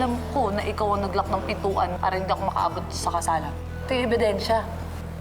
alam ko na ikaw ang naglock ng pintuan para hindi ako makaabot sa kasala. Ito yung ebidensya.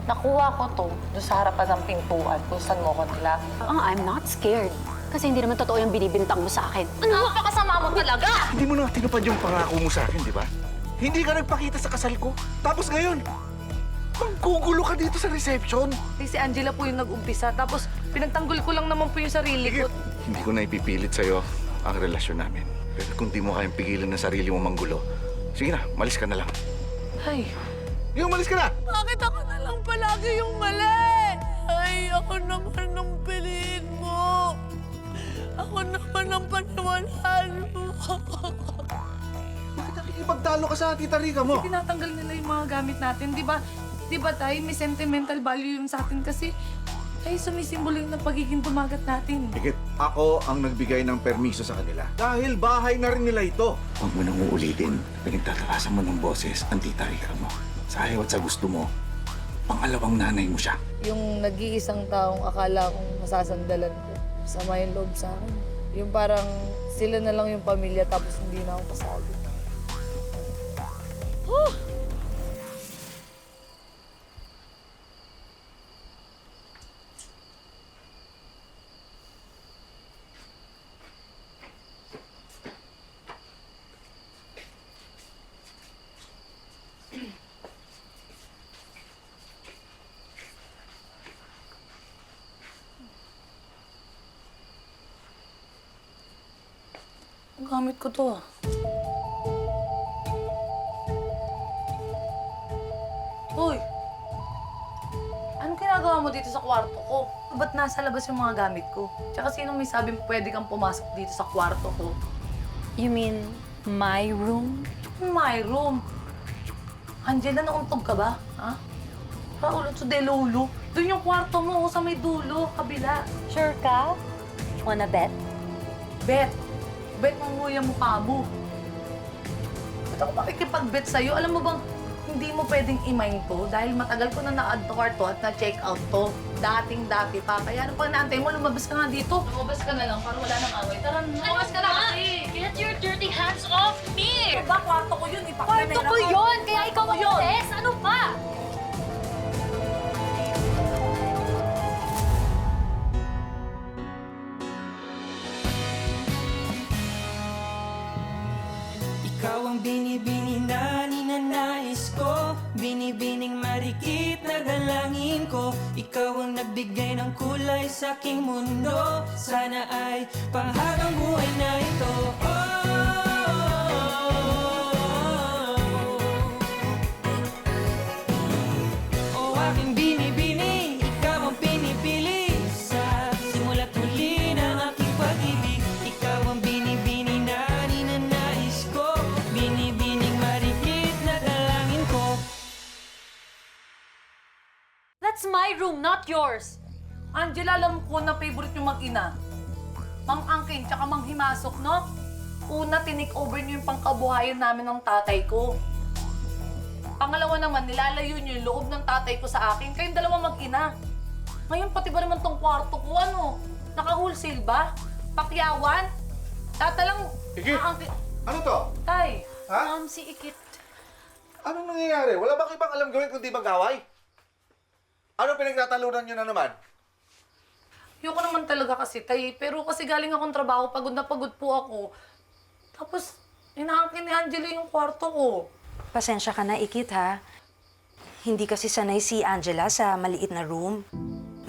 Nakuha ko to doon sa harapan ng pintuan kung saan mo ko naglock. I'm not scared. Kasi hindi naman totoo yung binibintang mo sa akin. Ano ka kasama mo talaga? Hindi mo na tinupad yung pangako mo sa akin, di ba? Hindi ka nagpakita sa kasal ko. Tapos ngayon, manggugulo ka dito sa reception. Si Angela po yung nag-umpisa. Tapos pinagtanggol ko lang naman po yung sarili ko. Hindi ko na ipipilit sa'yo ang relasyon namin. Pero kung di mo kayang pigilan ng sarili mo manggulo, sige na, malis ka na lang. Ay, Yung malis ka na! Bakit ako na lang palagi yung mali? Ay, ako naman ang piliin mo. Ako naman ang paniwalaan mo. Bakit nakikipagtalo ka sa tita Rica mo? tinatanggal nila yung mga gamit natin. Di ba? Di ba tayo, may sentimental value yung sa atin kasi ay sumisimbolo yung pagiging tumagat natin. Higit, ako ang nagbigay ng permiso sa kanila. Dahil bahay na rin nila ito. Huwag mo nang uulitin. Pinagtatakasan mo ng boses ang tita Rica mo. Sa ayaw at sa gusto mo, pangalawang nanay mo siya. Yung nag-iisang taong akala kong masasandalan ko, sama yung loob sa akin. Yung parang sila na lang yung pamilya tapos hindi na ako kasali. Ang gamit ko to. Hoy! Anong ginagawa mo dito sa kwarto ko? Ba't nasa labas yung mga gamit ko? Tsaka sinong may sabing pwede kang pumasok dito sa kwarto ko? You mean my room? My room. Angela, nauntog ka ba? Ha? Paulot sa delulu. Doon yung kwarto mo, sa may dulo, kabila. Sure ka? Wanna bet? Bet. Bet mo mo yung mukha mo. Ba't ako makikipag-bet sa'yo? Alam mo bang hindi mo pwedeng i-mind to dahil matagal ko na na-add to cart to at na-check out to. Dating-dati pa. Kaya ano pang naantay mo, lumabas ka nga dito. Lumabas ka na lang para wala nang away. Tara, lumabas ka na kasi. Get your dirty hands off me! Ano ba? Kwarto ko yun. Kwarto ko yun! Kaya ikaw ang umalis! Ano ba? Ikaw ang binibini na ninanais ko, binibining marikit na dalangin ko. Ikaw ang nagbigay ng kulay sa aking mundo. Sana ay panghabang buhay na ito. Oh, aking binibini, ikaw ang pinipili. Sa simula't huli ng aking pag-ibig, ikaw ang binibini na ninanais ko, binibining marikit na dalangin ko. That's my room, not yours! Angela, alam ko na favorite yung mag-ina. Mang-angkin, tsaka mang-himasok, no? Una, tinake over niyo yung pangkabuhayan namin ng tatay ko. Pangalawa naman, nilalayo niyo yung loob ng tatay ko sa akin. Kayong dalawa mag-ina. Ngayon, pati ba naman tong kwarto ko, ano? Naka-wholesale ba? Pakyawan? Tatalang... Ikit! Ano to? Tay, Ha? Si Ikit. Anong nangyayari? Wala bang ibang alam gawin kundi mag-away? Ano pinagtatalunan nyo na naman? ayoko naman talaga kasi, tay. Pero kasi galing akong trabaho, pagod na pagod po ako. Tapos, inaangkin ni Angela yung kwarto ko. Pasensya ka na, Ikit, ha? Hindi kasi sanay si Angela sa maliit na room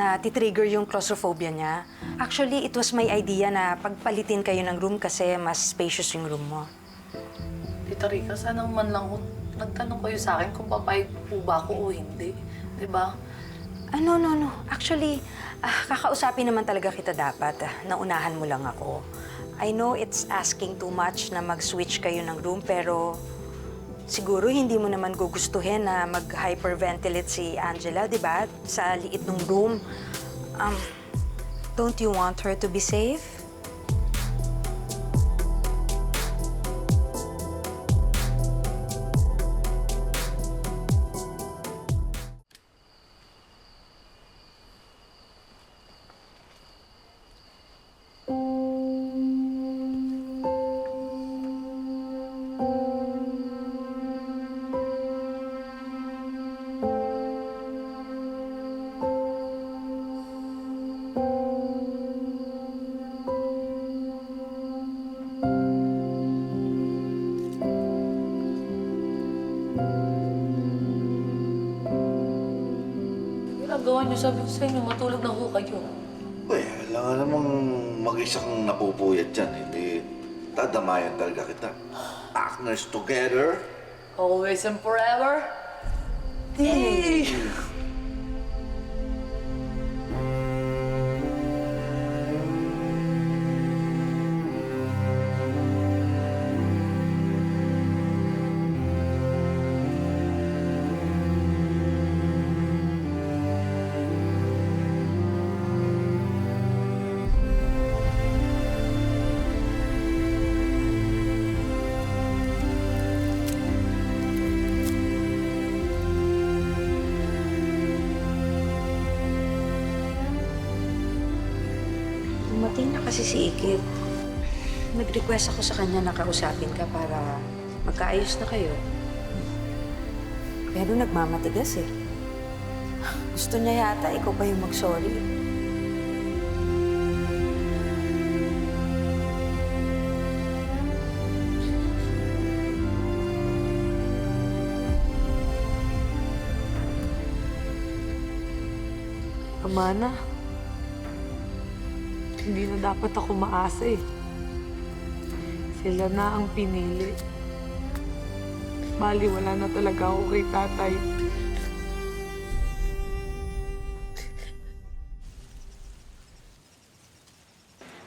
na titrigger yung claustrophobia niya. Actually, it was my idea na pagpalitin kayo ng room kasi mas spacious yung room mo. Tita Rica, sana man lang kung nagtanong kayo sa akin kung papayag po ba ako o hindi. Diba? No. Actually, kakausapin naman talaga kita dapat. Naunahan mo lang ako. I know it's asking too much na mag-switch kayo ng room, pero siguro hindi mo naman gugustuhin na mag-hyperventilate si Angela, di ba? Sa liit ng room. Don't you want her to be safe? Ginagawa niyo, sabi ko sa inyo, matulog na ho kayo. Uy, alam nga namang mag-isa kang napupuyat dyan. Hindi dadamayan talaga kita. Partners together. Always and forever. Hey! Dumating na kasi si Ikit. Nag-request ako sa kanya na kausapin ka para magkaayos na kayo. Pero nagmamatigas eh. Gusto niya yata ikaw pa yung mag-sorry. Amana, hindi na dapat ako maasa eh. Sila na ang pinili. Bali, wala na talaga ako kay tatay.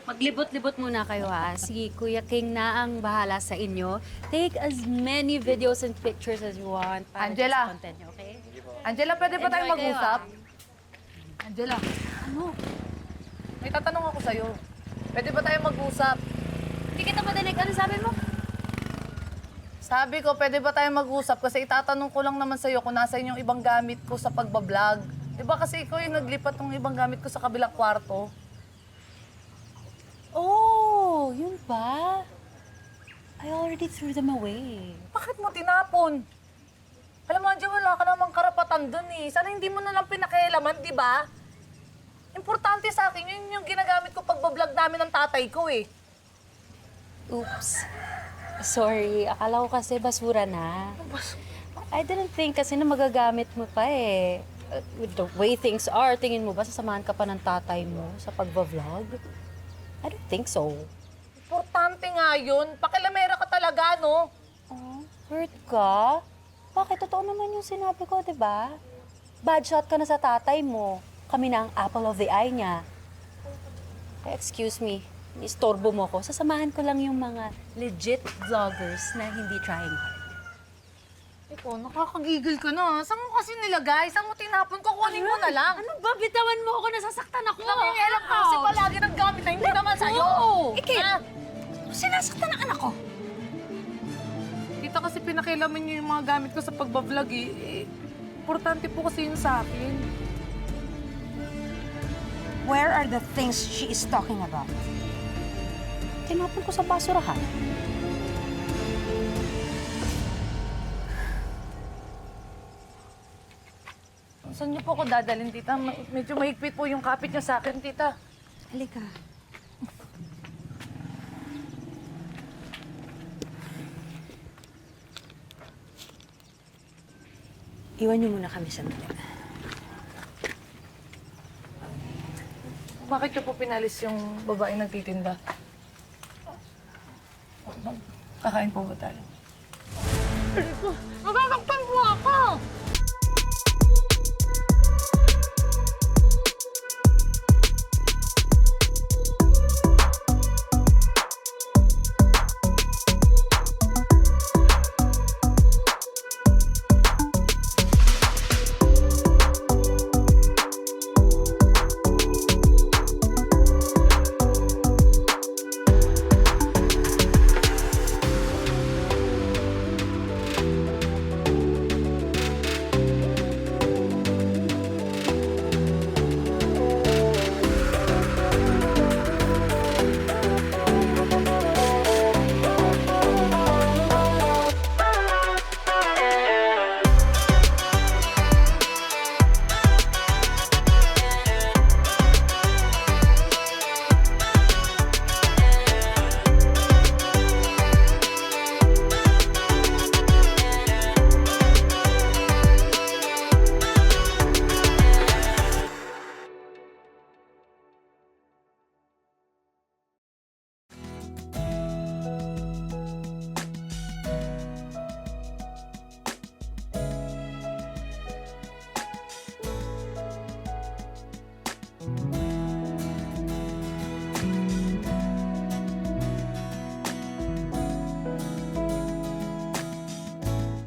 Maglibot-libot muna kayo ha. Si Kuya King na ang bahala sa inyo. Take as many videos and pictures as you want para Angela. sa content nyo, okay? Angela, pwede ba tayong Enjoy kayo, mag-usap? Angela. Ano? May tatanong ako sa'yo. Pwede ba tayong mag-usap? Hindi kita madinig. Ano sabi mo? Sabi ko, pwede ba tayong mag-usap? Kasi itatanong ko lang naman sa'yo kung nasa yung ibang gamit ko sa pagbablog. Diba kasi ikaw yung naglipat ng ibang gamit ko sa kabilang kwarto? Oh, yun ba? I already threw them away. Bakit mo tinapon? Alam mo, Angela, wala ka namang karapatan dun eh. Sana hindi mo na lang pinakialaman, di ba? Importante sa akin, yun yung ginagamit ko pagbablog namin ng tatay ko eh. Oops. Sorry, akala ko kasi basura na. I didn't think kasi na magagamit mo pa eh. With the way things are, tingin mo ba sasamahan ka pa ng tatay mo sa pagbablog? I don't think so. Importante nga yun. Pakilamera ka talaga, no? Oh, hurt ka? Bakit? Totoo naman yung sinabi ko, di ba? Bad shot ka na sa tatay mo. Kami na ang apple of the eye niya. Excuse me, istorbo mo ko. Sasamahan ko lang yung mga legit vloggers na hindi trying hard. Ikaw, nakakagigil ka na. Saan mo kasi nilagay? Saan mo tinapon ko? Kunin mo na lang. Ano ba? Bitawan mo ako, nasasaktan ako. Nangingialam ka kasi palagi ng gamit na hindi naman sa'yo. Ikit! Ha? Sinasaktan ang anak ko. Kita kasi pinakialaman niyo yung mga gamit ko sa pagbablog eh. Importante po kasi yun sa akin. Where are the things she is talking about? Tinapon ko sa basurahan. Saan niyo po ako dadalhin, tita? Medyo mahigpit po yung kapit niya sa akin, tita. Halika. Iwan niyo muna kami sandali. Bakit niyo po pinalis yung babaeng nagtitinda? Kakain po ba tayo?